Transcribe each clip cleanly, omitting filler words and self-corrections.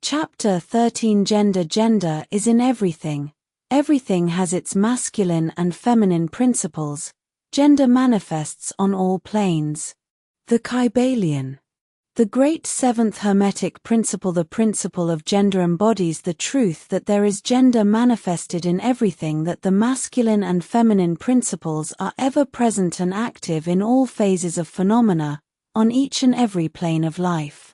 Chapter 13 Gender is in everything. Everything has its masculine and feminine principles. Gender manifests on all planes. The Kybalion. The great seventh Hermetic principle, the principle of gender, embodies the truth that there is gender manifested in everything, that the masculine and feminine principles are ever present and active in all phases of phenomena, on each and every plane of life.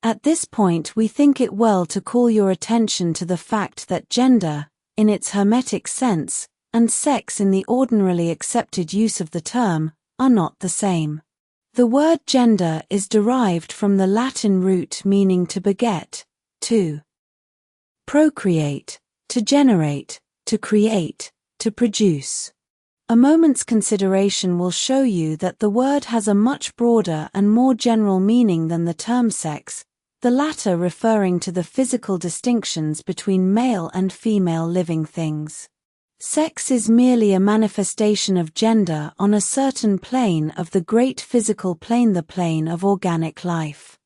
At this point, we think it well to call your attention to the fact that gender, in its Hermetic sense, and sex in the ordinarily accepted use of the term, are not the same. The word gender is derived from the Latin root meaning to beget, to procreate, to generate, to create, to produce. A moment's consideration will show you that the word has a much broader and more general meaning than the term sex, the latter referring to the physical distinctions between male and female living things. Sex is merely a manifestation of gender on a certain plane of the great physical plane, the plane of organic life.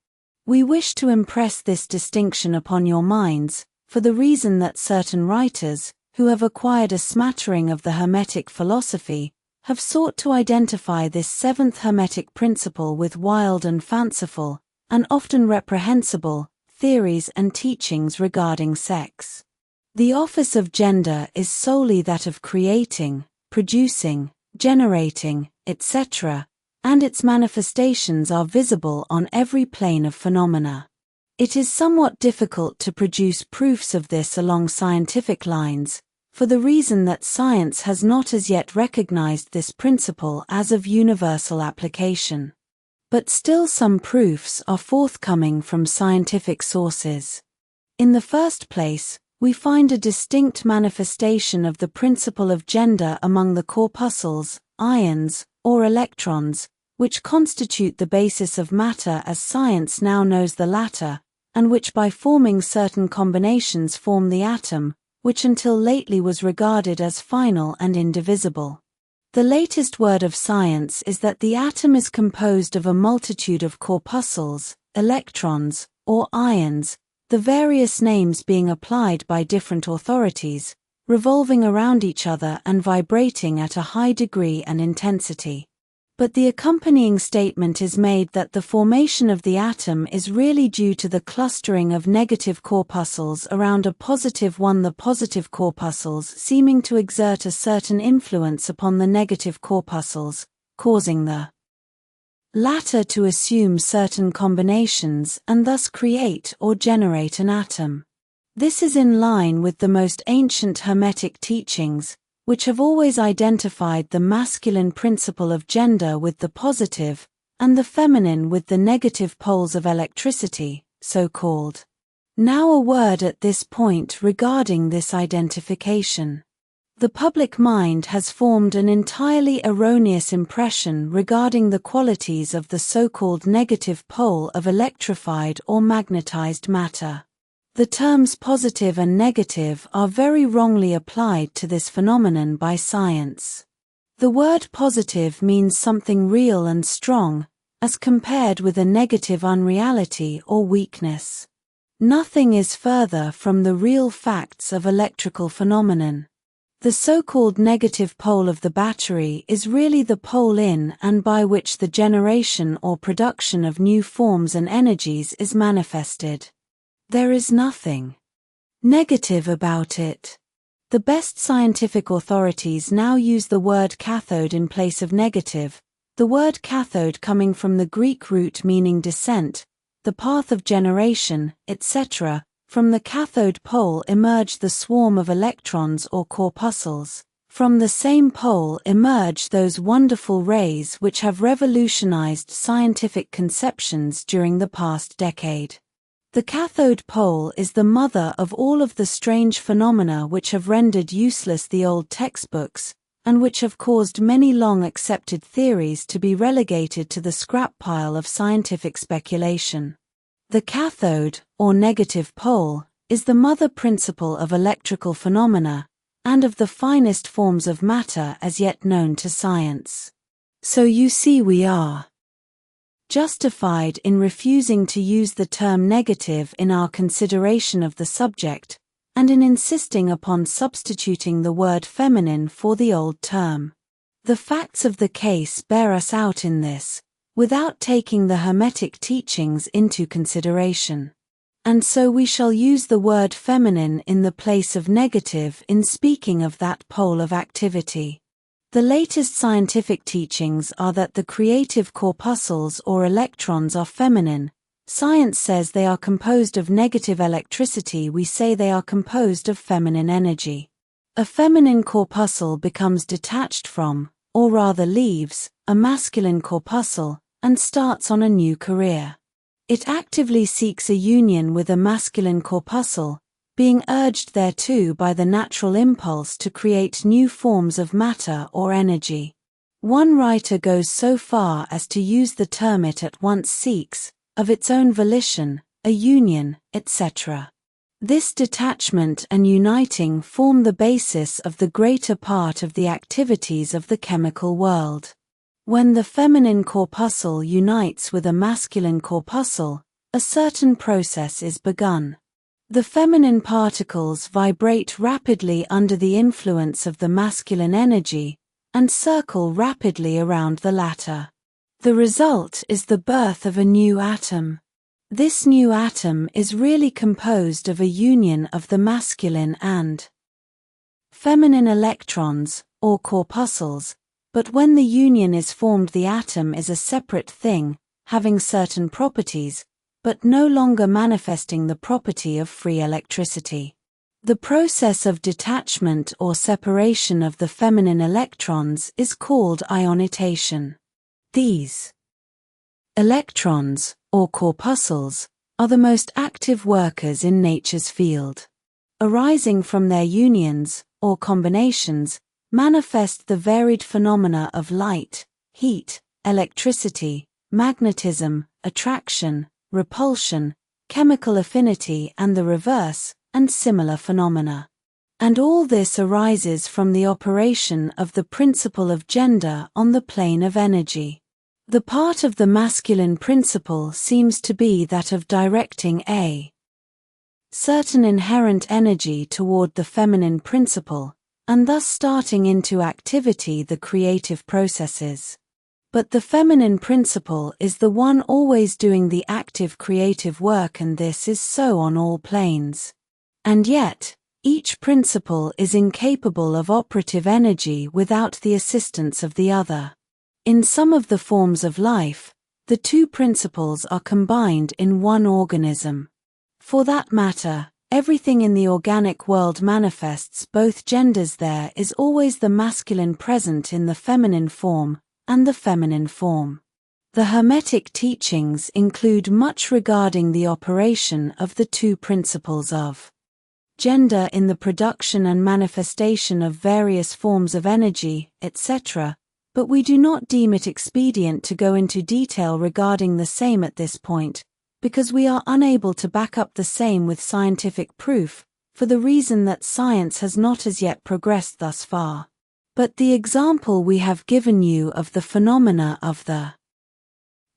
We wish to impress this distinction upon your minds, for the reason that certain writers, who have acquired a smattering of the Hermetic philosophy, have sought to identify this seventh Hermetic principle with wild and fanciful, and often reprehensible, theories and teachings regarding sex. The office of gender is solely that of creating, producing, generating, etc., and its manifestations are visible on every plane of phenomena. It is somewhat difficult to produce proofs of this along scientific lines, for the reason that science has not as yet recognized this principle as of universal application. But still some proofs are forthcoming from scientific sources. In the first place, we find a distinct manifestation of the principle of gender among the corpuscles, ions, or electrons, which constitute the basis of matter as science now knows the latter, and which by forming certain combinations form the atom, which until lately was regarded as final and indivisible. The latest word of science is that the atom is composed of a multitude of corpuscles, electrons, or ions, the various names being applied by different authorities, revolving around each other and vibrating at a high degree and intensity. But the accompanying statement is made that the formation of the atom is really due to the clustering of negative corpuscles around a positive one, the positive corpuscles seeming to exert a certain influence upon the negative corpuscles, causing the latter to assume certain combinations and thus create or generate an atom. This is in line with the most ancient Hermetic teachings, which have always identified the masculine principle of gender with the positive, and the feminine with the negative poles of electricity, so called. Now a word at this point regarding this identification. The public mind has formed an entirely erroneous impression regarding the qualities of the so-called negative pole of electrified or magnetized matter. The terms positive and negative are very wrongly applied to this phenomenon by science. The word positive means something real and strong, as compared with a negative unreality or weakness. Nothing is further from the real facts of electrical phenomenon. The so-called negative pole of the battery is really the pole in and by which the generation or production of new forms and energies is manifested. There is nothing negative about it. The best scientific authorities now use the word cathode in place of negative, the word cathode coming from the Greek root meaning descent, the path of generation, etc. From the cathode pole emerge the swarm of electrons or corpuscles. From the same pole emerge those wonderful rays which have revolutionized scientific conceptions during the past decade. The cathode pole is the mother of all of the strange phenomena which have rendered useless the old textbooks, and which have caused many long-accepted theories to be relegated to the scrap pile of scientific speculation. The cathode, or negative pole, is the mother principle of electrical phenomena, and of the finest forms of matter as yet known to science. So you see we are justified in refusing to use the term negative in our consideration of the subject, and in insisting upon substituting the word feminine for the old term. The facts of the case bear us out in this, without taking the Hermetic teachings into consideration. And so we shall use the word feminine in the place of negative in speaking of that pole of activity. The latest scientific teachings are that the creative corpuscles or electrons are feminine. Science says they are composed of negative electricity. We say they are composed of feminine energy. A feminine corpuscle becomes detached from, or rather leaves, a masculine corpuscle, and starts on a new career. It actively seeks a union with a masculine corpuscle, being urged thereto by the natural impulse to create new forms of matter or energy. One writer goes so far as to use the term it at once seeks, of its own volition, a union, etc. This detachment and uniting form the basis of the greater part of the activities of the chemical world. When the feminine corpuscle unites with a masculine corpuscle, a certain process is begun. The feminine particles vibrate rapidly under the influence of the masculine energy, and circle rapidly around the latter. The result is the birth of a new atom. This new atom is really composed of a union of the masculine and feminine electrons, or corpuscles, but when the union is formed, the atom is a separate thing, having certain properties, but no longer manifesting the property of free electricity. The process of detachment or separation of the feminine electrons is called ionization. These electrons, or corpuscles, are the most active workers in nature's field. Arising from their unions, or combinations, manifest the varied phenomena of light, heat, electricity, magnetism, attraction, repulsion, chemical affinity and the reverse, and similar phenomena. And all this arises from the operation of the principle of gender on the plane of energy. The part of the masculine principle seems to be that of directing a certain inherent energy toward the feminine principle, and thus starting into activity the creative processes. But the feminine principle is the one always doing the active creative work, and this is so on all planes. And yet, each principle is incapable of operative energy without the assistance of the other. In some of the forms of life, the two principles are combined in one organism. For that matter, everything in the organic world manifests both genders. There is always the masculine present in the feminine form, and the feminine form. The Hermetic teachings include much regarding the operation of the two principles of gender in the production and manifestation of various forms of energy, etc., but we do not deem it expedient to go into detail regarding the same at this point, because we are unable to back up the same with scientific proof, for the reason that science has not as yet progressed thus far. But the example we have given you of the phenomena of the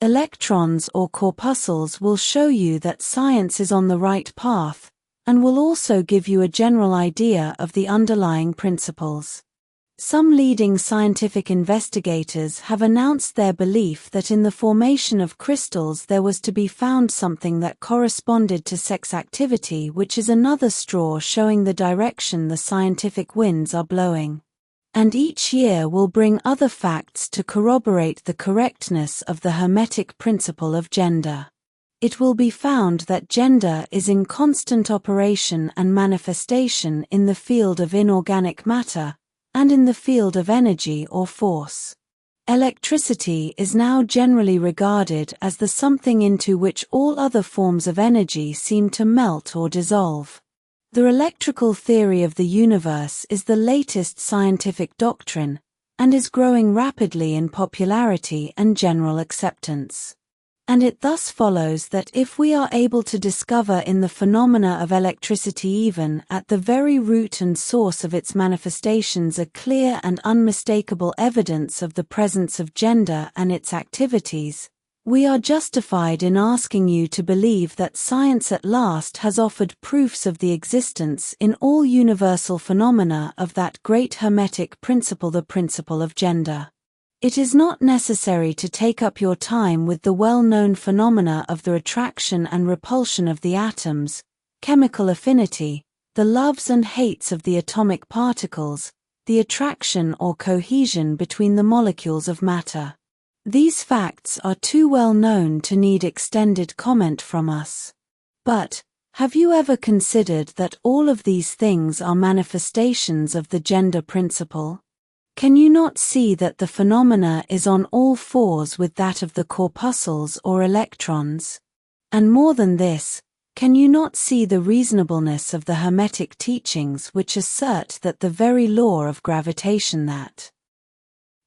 electrons or corpuscles will show you that science is on the right path, and will also give you a general idea of the underlying principles. Some leading scientific investigators have announced their belief that in the formation of crystals there was to be found something that corresponded to sex activity, which is another straw showing the direction the scientific winds are blowing. And each year will bring other facts to corroborate the correctness of the Hermetic principle of gender. It will be found that gender is in constant operation and manifestation in the field of inorganic matter, and in the field of energy or force. Electricity is now generally regarded as the something into which all other forms of energy seem to melt or dissolve. The electrical theory of the universe is the latest scientific doctrine, and is growing rapidly in popularity and general acceptance. And it thus follows that if we are able to discover in the phenomena of electricity, even at the very root and source of its manifestations, a clear and unmistakable evidence of the presence of gender and its activities, We are justified in asking you to believe that science at last has offered proofs of the existence in all universal phenomena of that great Hermetic principle, the principle of gender. It is not necessary to take up your time with the well-known phenomena of the attraction and repulsion of the atoms, chemical affinity, the loves and hates of the atomic particles, the attraction or cohesion between the molecules of matter. These facts are too well known to need extended comment from us. But, have you ever considered that all of these things are manifestations of the gender principle? Can you not see that the phenomena is on all fours with that of the corpuscles or electrons? And more than this, can you not see the reasonableness of the Hermetic teachings which assert that the very law of gravitation, that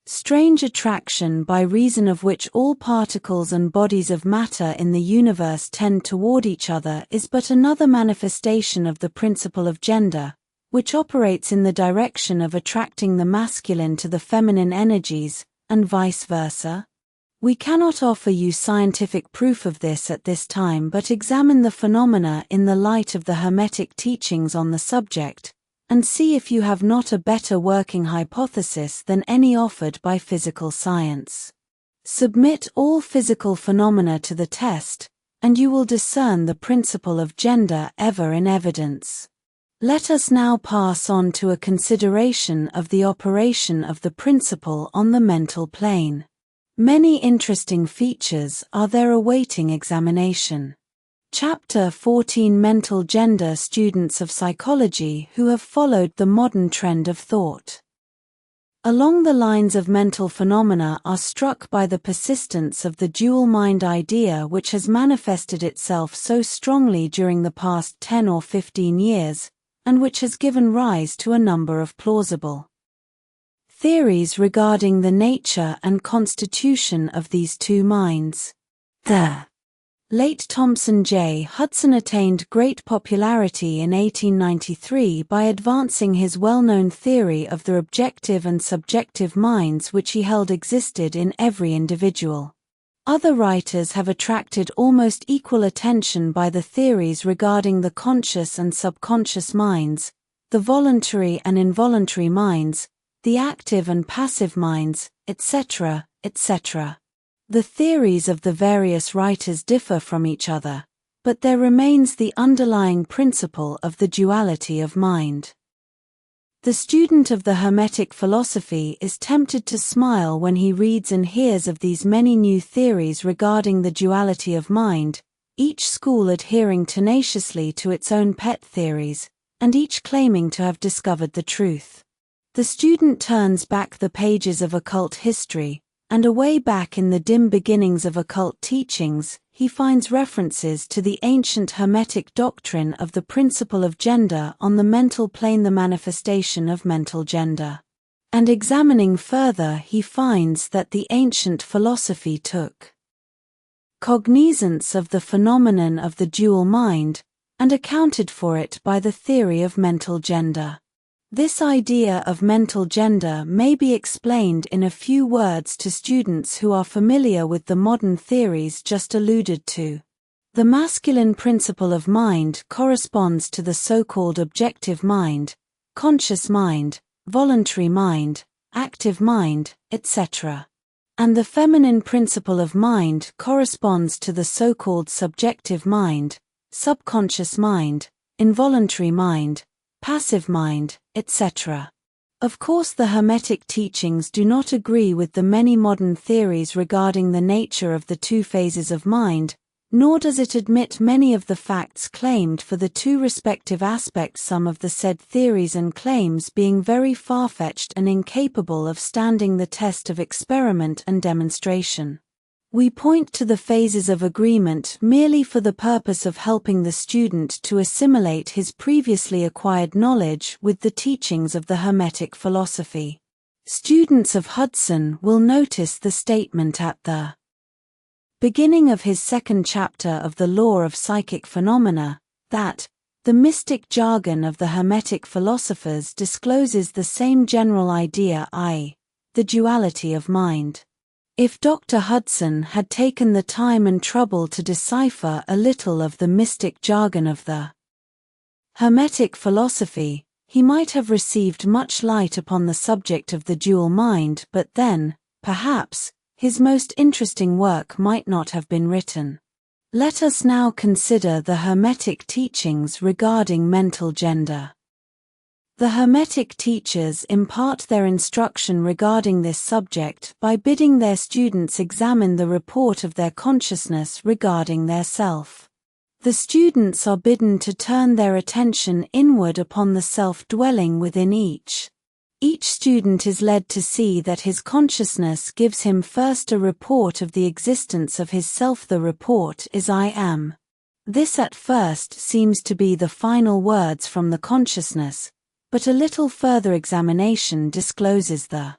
strange attraction by reason of which all particles and bodies of matter in the universe tend toward each other, is but another manifestation of the principle of gender, which operates in the direction of attracting the masculine to the feminine energies, and vice versa? We cannot offer you scientific proof of this at this time, but examine the phenomena in the light of the Hermetic teachings on the subject, and see if you have not a better working hypothesis than any offered by physical science. Submit all physical phenomena to the test, and you will discern the principle of gender ever in evidence. Let us now pass on to a consideration of the operation of the principle on the mental plane. Many interesting features are there awaiting examination. Chapter 14: Mental Gender. Students of psychology who have followed the modern trend of thought along the lines of mental phenomena are struck by the persistence of the dual mind idea, which has manifested itself so strongly during the past 10 or 15 years, and which has given rise to a number of plausible theories regarding the nature and constitution of these two minds. The late Thomson J. Hudson attained great popularity in 1893 by advancing his well-known theory of the objective and subjective minds, which he held existed in every individual. Other writers have attracted almost equal attention by the theories regarding the conscious and subconscious minds, the voluntary and involuntary minds, the active and passive minds, etc., etc. The theories of the various writers differ from each other, but there remains the underlying principle of the duality of mind. The student of the Hermetic philosophy is tempted to smile when he reads and hears of these many new theories regarding the duality of mind, each school adhering tenaciously to its own pet theories, and each claiming to have discovered the truth. The student turns back the pages of occult history, and away back in the dim beginnings of occult teachings, he finds references to the ancient Hermetic doctrine of the principle of gender on the mental plane, the manifestation of mental gender. And examining further, he finds that the ancient philosophy took cognizance of the phenomenon of the dual mind, and accounted for it by the theory of mental gender. This idea of mental gender may be explained in a few words to students who are familiar with the modern theories just alluded to. The masculine principle of mind corresponds to the so-called objective mind, conscious mind, voluntary mind, active mind, etc. And the feminine principle of mind corresponds to the so-called subjective mind, subconscious mind, involuntary mind, passive mind, etc. Of course, the Hermetic teachings do not agree with the many modern theories regarding the nature of the two phases of mind, nor does it admit many of the facts claimed for the two respective aspects, some of the said theories and claims being very far-fetched and incapable of standing the test of experiment and demonstration. We point to the phases of agreement merely for the purpose of helping the student to assimilate his previously acquired knowledge with the teachings of the Hermetic philosophy. Students of Hudson will notice the statement at the beginning of his second chapter of the Law of Psychic Phenomena, that the mystic jargon of the Hermetic philosophers discloses the same general idea, i.e., the duality of mind. If Dr. Hudson had taken the time and trouble to decipher a little of the mystic jargon of the Hermetic philosophy, he might have received much light upon the subject of the dual mind, but then, perhaps, his most interesting work might not have been written. Let us now consider the Hermetic teachings regarding mental gender. The Hermetic teachers impart their instruction regarding this subject by bidding their students examine the report of their consciousness regarding their self. The students are bidden to turn their attention inward upon the self dwelling within each. Each student is led to see that his consciousness gives him first a report of the existence of his self. The report is I am. This at first seems to be the final words from the consciousness, but a little further examination discloses the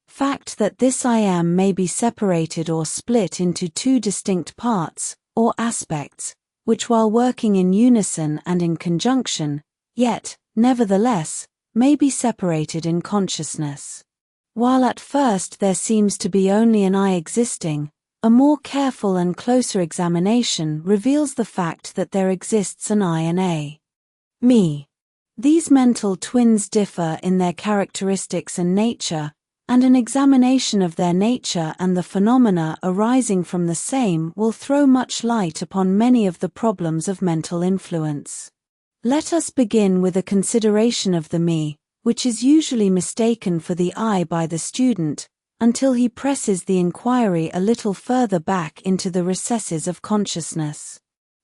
fact that this I am may be separated or split into two distinct parts, or aspects, which while working in unison and in conjunction, yet, nevertheless, may be separated in consciousness. While at first there seems to be only an I existing, a more careful and closer examination reveals the fact that there exists an I and a me. These mental twins differ in their characteristics and nature, and an examination of their nature and the phenomena arising from the same will throw much light upon many of the problems of mental influence. Let us begin with a consideration of the me, which is usually mistaken for the I by the student, until he presses the inquiry a little further back into the recesses of consciousness.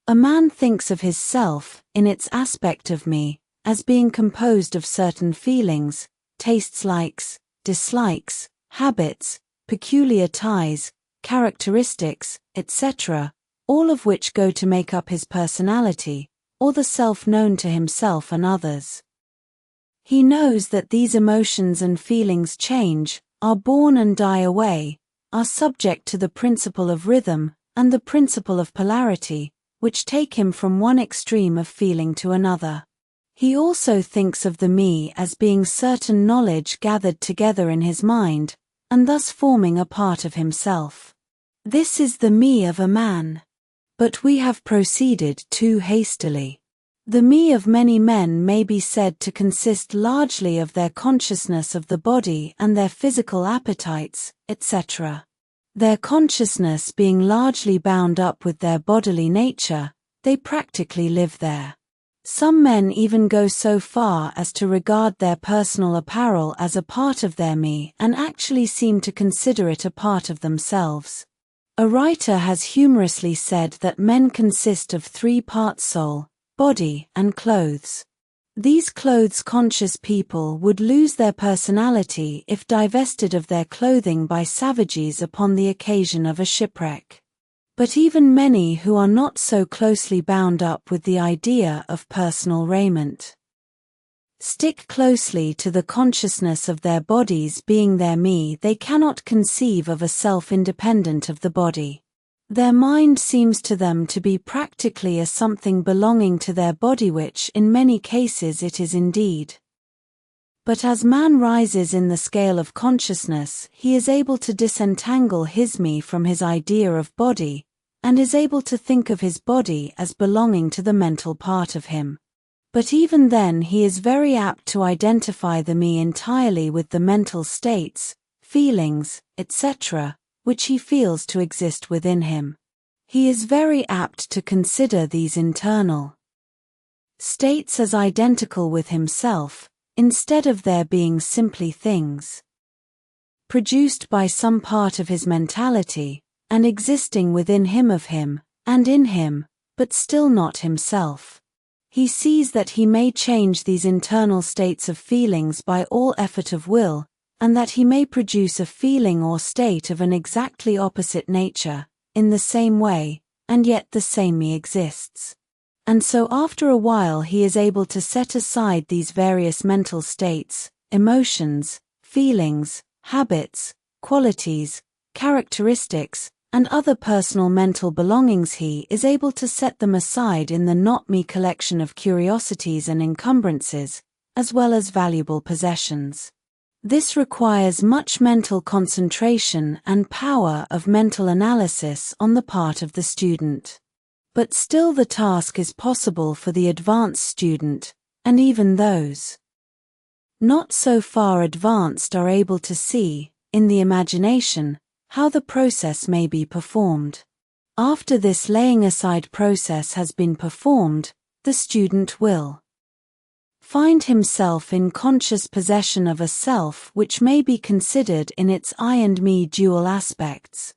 A man thinks of his self, in its aspect of me, as being composed of certain feelings, tastes, likes, dislikes, habits, peculiar ties, characteristics, etc., all of which go to make up his personality, or the self known to himself and others. He knows that these emotions and feelings change, are born and die away, are subject to the principle of rhythm and the principle of polarity, which take him from one extreme of feeling to another. He also thinks of the me as being certain knowledge gathered together in his mind, and thus forming a part of himself. This is the me of a man. But we have proceeded too hastily. The me of many men may be said to consist largely of their consciousness of the body and their physical appetites, etc. Their consciousness being largely bound up with their bodily nature, they practically live there. Some men even go so far as to regard their personal apparel as a part of their me and actually seem to consider it a part of themselves. A writer has humorously said that men consist of 3 parts: soul, body, and clothes. These clothes-conscious people would lose their personality if divested of their clothing by savages upon the occasion of a shipwreck. But even many who are not so closely bound up with the idea of personal raiment stick closely to the consciousness of their bodies being their me. They cannot conceive of a self independent of the body. Their mind seems to them to be practically a something belonging to their body, which in many cases it is indeed. But as man rises in the scale of consciousness, he is able to disentangle his me from his idea of body, and is able to think of his body as belonging to the mental part of him. But even then he is very apt to identify the me entirely with the mental states, feelings, etc., which he feels to exist within him. He is very apt to consider these internal states as identical with himself, instead of their being simply things produced by some part of his mentality, and existing within him of him, and in him, but still not himself. He sees that he may change these internal states of feelings by all effort of will, and that he may produce a feeling or state of an exactly opposite nature, in the same way, and yet the same me exists. And so after a while he is able to set aside these various mental states, emotions, feelings, habits, qualities, characteristics, and other personal mental belongings. He is able to set them aside in the not-me collection of curiosities and encumbrances, as well as valuable possessions. This requires much mental concentration and power of mental analysis on the part of the student. But still the task is possible for the advanced student, and even those not so far advanced are able to see, in the imagination, how the process may be performed. After this laying aside process has been performed, the student will find himself in conscious possession of a self which may be considered in its I and me dual aspects.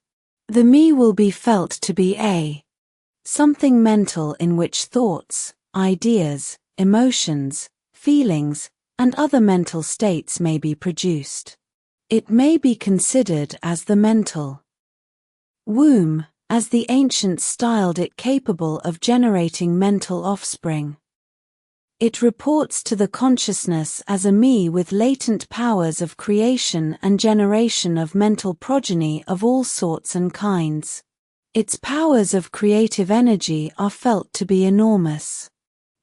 The me will be felt to be a something mental in which thoughts, ideas, emotions, feelings, and other mental states may be produced. It may be considered as the mental womb, as the ancients styled it, capable of generating mental offspring. It reports to the consciousness as a me with latent powers of creation and generation of mental progeny of all sorts and kinds. Its powers of creative energy are felt to be enormous.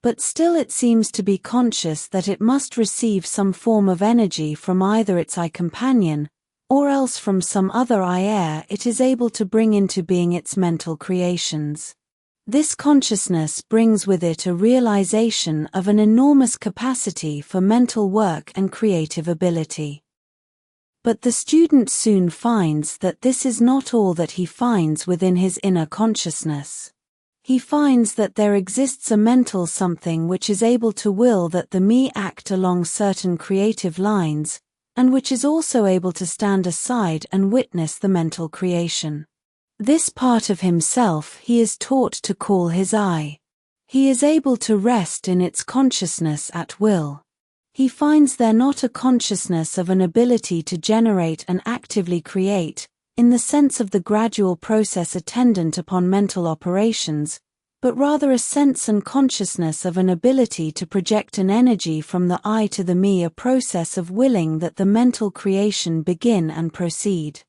But still it seems to be conscious that it must receive some form of energy from either its I companion, or else from some other I air it is able to bring into being its mental creations. This consciousness brings with it a realization of an enormous capacity for mental work and creative ability. But the student soon finds that this is not all that he finds within his inner consciousness. He finds that there exists a mental something which is able to will that the me act along certain creative lines, and which is also able to stand aside and witness the mental creation. This part of himself he is taught to call his I. He is able to rest in its consciousness at will. He finds there not a consciousness of an ability to generate and actively create, in the sense of the gradual process attendant upon mental operations, but rather a sense and consciousness of an ability to project an energy from the I to the me, a process of willing that the mental creation begin and proceed.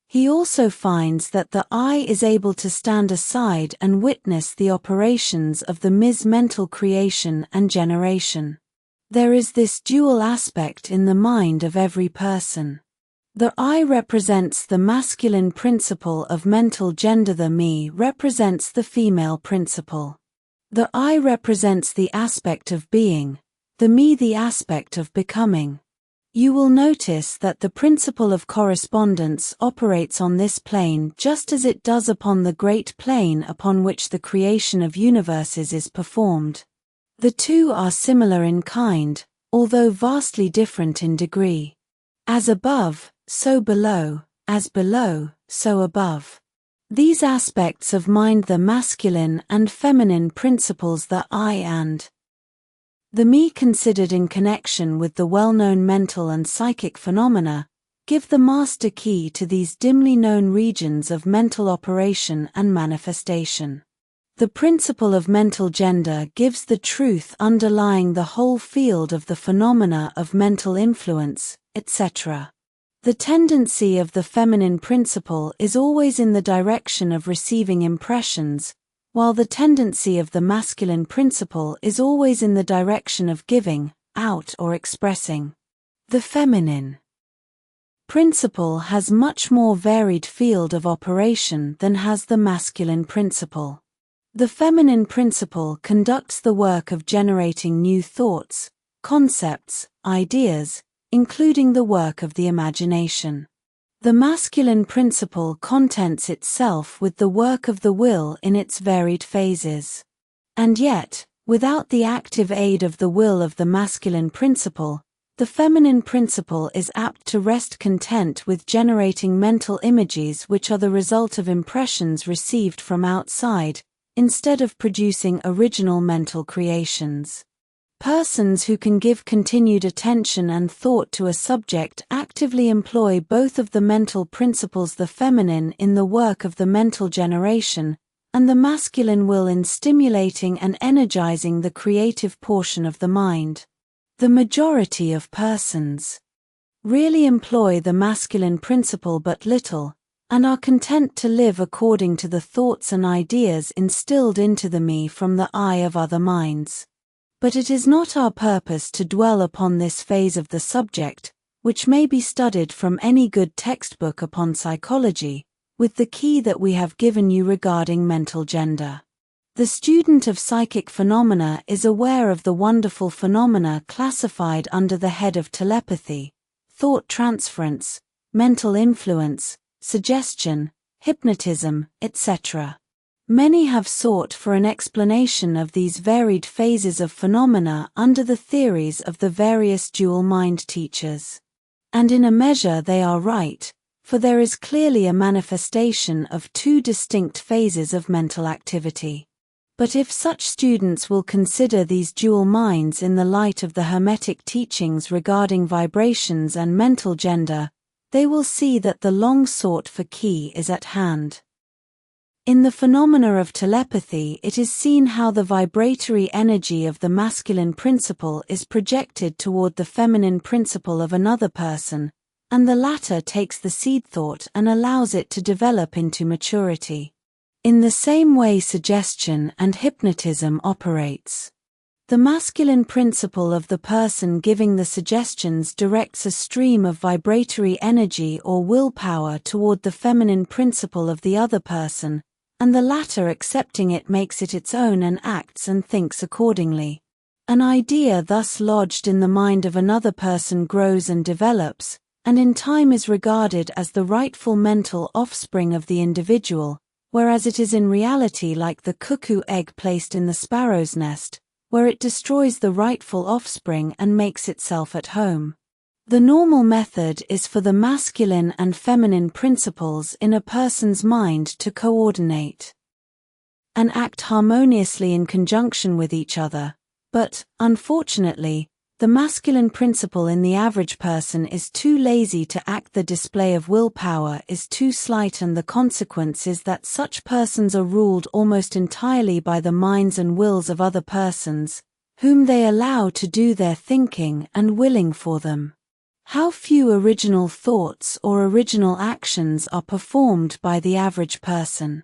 He also finds that the I is able to stand aside and witness the operations of the me's mental creation and generation. There is this dual aspect in the mind of every person. The I represents the masculine principle of mental gender, the me represents the female principle. The I represents the aspect of being, the me the aspect of becoming. You will notice that the principle of correspondence operates on this plane just as it does upon the great plane upon which the creation of universes is performed. The two are similar in kind, although vastly different in degree. As above, so below, as below, so above. These aspects of mind, the masculine and feminine principles, the I and the me considered in connection with the well-known mental and psychic phenomena, give the master key to these dimly known regions of mental operation and manifestation. The principle of mental gender gives the truth underlying the whole field of the phenomena of mental influence, etc. The tendency of the feminine principle is always in the direction of receiving impressions, while the tendency of the masculine principle is always in the direction of giving out or expressing. The feminine principle has much more varied field of operation than has the masculine principle. The feminine principle conducts the work of generating new thoughts, concepts, ideas, including the work of the imagination. The masculine principle contents itself with the work of the will in its varied phases. And yet, without the active aid of the will of the masculine principle, the feminine principle is apt to rest content with generating mental images which are the result of impressions received from outside, instead of producing original mental creations. Persons who can give continued attention and thought to a subject actively employ both of the mental principles, the feminine in the work of the mental generation, and the masculine will in stimulating and energizing the creative portion of the mind. The majority of persons really employ the masculine principle but little, and are content to live according to the thoughts and ideas instilled into the me from the I of other minds. But it is not our purpose to dwell upon this phase of the subject, which may be studied from any good textbook upon psychology, with the key that we have given you regarding mental gender. The student of psychic phenomena is aware of the wonderful phenomena classified under the head of telepathy, thought transference, mental influence, suggestion, hypnotism, etc. Many have sought for an explanation of these varied phases of phenomena under the theories of the various dual mind teachers. And in a measure they are right, for there is clearly a manifestation of two distinct phases of mental activity. But if such students will consider these dual minds in the light of the Hermetic teachings regarding vibrations and mental gender, they will see that the long sought for key is at hand. In the phenomena of telepathy, it is seen how the vibratory energy of the masculine principle is projected toward the feminine principle of another person, and the latter takes the seed thought and allows it to develop into maturity. In the same way suggestion and hypnotism operates. The masculine principle of the person giving the suggestions directs a stream of vibratory energy or willpower toward the feminine principle of the other person, and the latter accepting it makes it its own and acts and thinks accordingly. An idea thus lodged in the mind of another person grows and develops, and in time is regarded as the rightful mental offspring of the individual, whereas it is in reality like the cuckoo egg placed in the sparrow's nest, where it destroys the rightful offspring and makes itself at home. The normal method is for the masculine and feminine principles in a person's mind to coordinate and act harmoniously in conjunction with each other, but, unfortunately, the masculine principle in the average person is too lazy to act. The display of willpower is too slight, and the consequence is that such persons are ruled almost entirely by the minds and wills of other persons, whom they allow to do their thinking and willing for them. How few original thoughts or original actions are performed by the average person?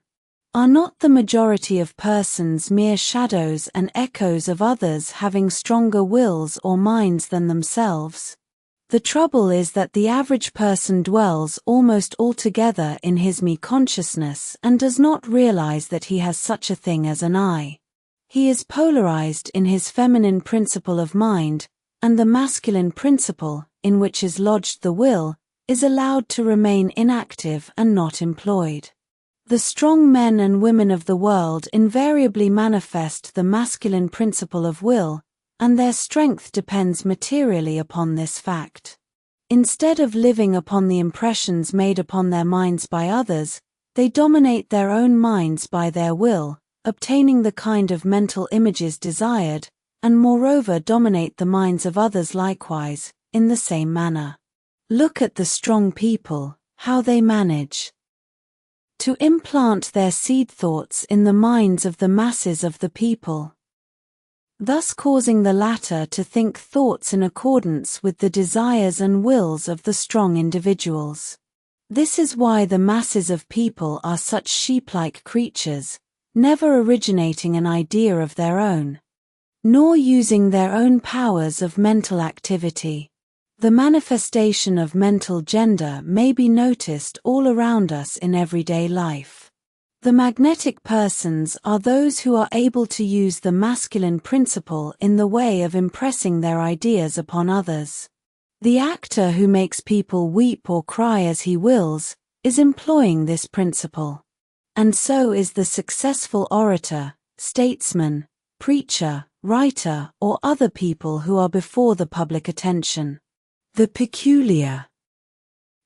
Are not the majority of persons mere shadows and echoes of others having stronger wills or minds than themselves? The trouble is that the average person dwells almost altogether in his me consciousness and does not realize that he has such a thing as an I. He is polarized in his feminine principle of mind, and the masculine principle, in which is lodged the will, is allowed to remain inactive and not employed. The strong men and women of the world invariably manifest the masculine principle of will, and their strength depends materially upon this fact. Instead of living upon the impressions made upon their minds by others, they dominate their own minds by their will, obtaining the kind of mental images desired, and moreover dominate the minds of others likewise, in the same manner. Look at the strong people, how they manage to implant their seed thoughts in the minds of the masses of the people, thus causing the latter to think thoughts in accordance with the desires and wills of the strong individuals. This is why the masses of people are such sheep-like creatures, never originating an idea of their own, nor using their own powers of mental activity. The manifestation of mental gender may be noticed all around us in everyday life. The magnetic persons are those who are able to use the masculine principle in the way of impressing their ideas upon others. The actor who makes people weep or cry as he wills, is employing this principle. And so is the successful orator, statesman, preacher, writer, or other people who are before the public attention. The peculiar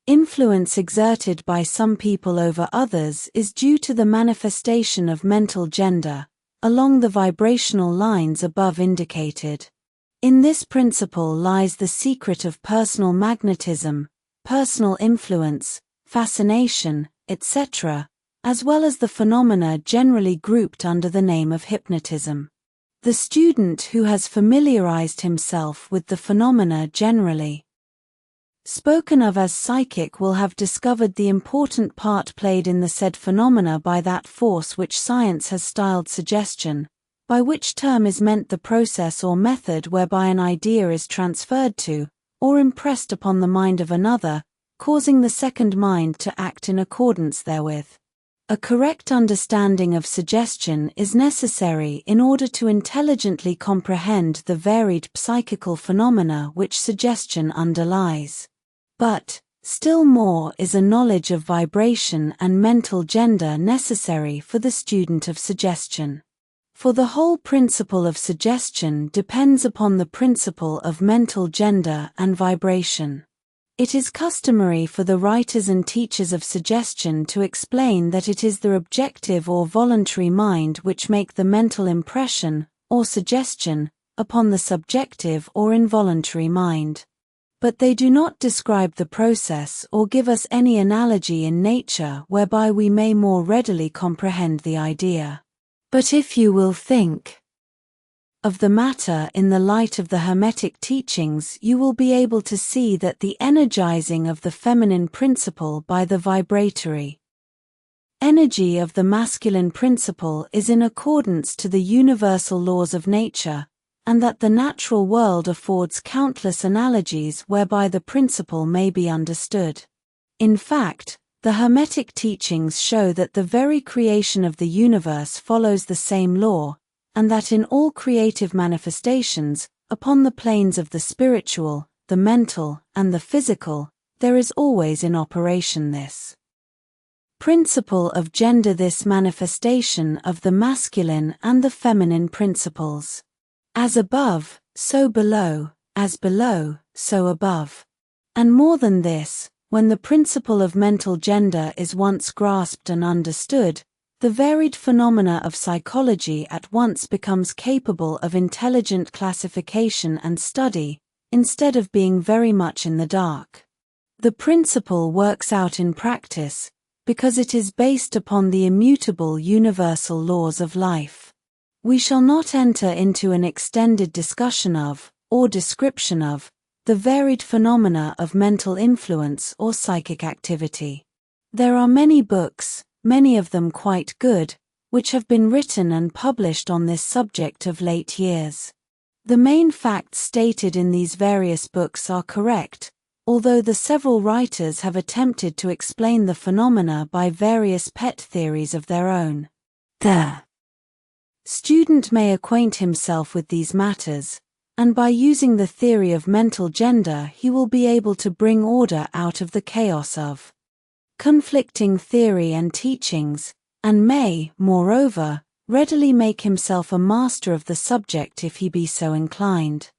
influence exerted by some people over others is due to the manifestation of mental gender, along the vibrational lines above indicated. In this principle lies the secret of personal magnetism, personal influence, fascination, etc., as well as the phenomena generally grouped under the name of hypnotism. The student who has familiarized himself with the phenomena generally spoken of as psychic will have discovered the important part played in the said phenomena by that force which science has styled suggestion, by which term is meant the process or method whereby an idea is transferred to, or impressed upon the mind of another, causing the second mind to act in accordance therewith. A correct understanding of suggestion is necessary in order to intelligently comprehend the varied psychical phenomena which suggestion underlies. But, still more is a knowledge of vibration and mental gender necessary for the student of suggestion. For the whole principle of suggestion depends upon the principle of mental gender and vibration. It is customary for the writers and teachers of suggestion to explain that it is the objective or voluntary mind which make the mental impression, or suggestion, upon the subjective or involuntary mind. But they do not describe the process or give us any analogy in nature whereby we may more readily comprehend the idea. But if you will think of the matter in the light of the Hermetic teachings, you will be able to see that the energizing of the feminine principle by the vibratory energy of the masculine principle is in accordance to the universal laws of nature, and that the natural world affords countless analogies whereby the principle may be understood. In fact, the Hermetic teachings show that the very creation of the universe follows the same law, and that in all creative manifestations, upon the planes of the spiritual, the mental, and the physical, there is always in operation this principle of gender, this manifestation of the masculine and the feminine principles. As above, so below, as below, so above. And more than this, when the principle of mental gender is once grasped and understood, the varied phenomena of psychology at once becomes capable of intelligent classification and study, instead of being very much in the dark. The principle works out in practice, because it is based upon the immutable universal laws of life. We shall not enter into an extended discussion of, or description of, the varied phenomena of mental influence or psychic activity. There are many books, many of them quite good, which have been written and published on this subject of late years. The main facts stated in these various books are correct, although the several writers have attempted to explain the phenomena by various pet theories of their own. The student may acquaint himself with these matters, and by using the theory of mental gender he will be able to bring order out of the chaos of conflicting theory and teachings, and may, moreover, readily make himself a master of the subject if he be so inclined.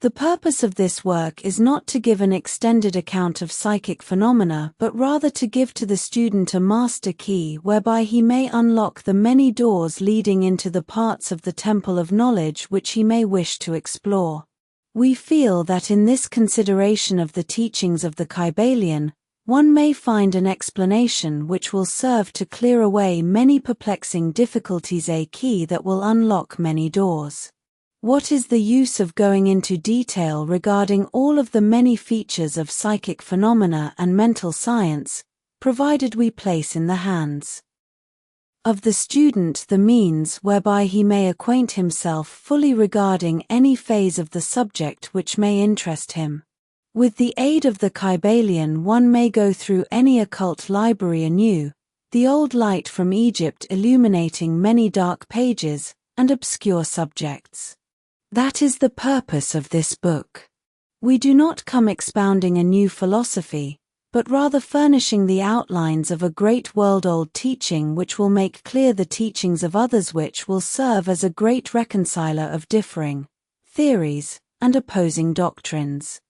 The purpose of this work is not to give an extended account of psychic phenomena, but rather to give to the student a master key whereby he may unlock the many doors leading into the parts of the temple of knowledge which he may wish to explore. We feel that in this consideration of the teachings of the Kybalion, one may find an explanation which will serve to clear away many perplexing difficulties, a key that will unlock many doors. What is the use of going into detail regarding all of the many features of psychic phenomena and mental science, provided we place in the hands of the student the means whereby he may acquaint himself fully regarding any phase of the subject which may interest him? With the aid of the Kybalion one may go through any occult library anew, the old light from Egypt illuminating many dark pages and obscure subjects. That is the purpose of this book. We do not come expounding a new philosophy, but rather furnishing the outlines of a great world-old teaching which will make clear the teachings of others, which will serve as a great reconciler of differing theories and opposing doctrines.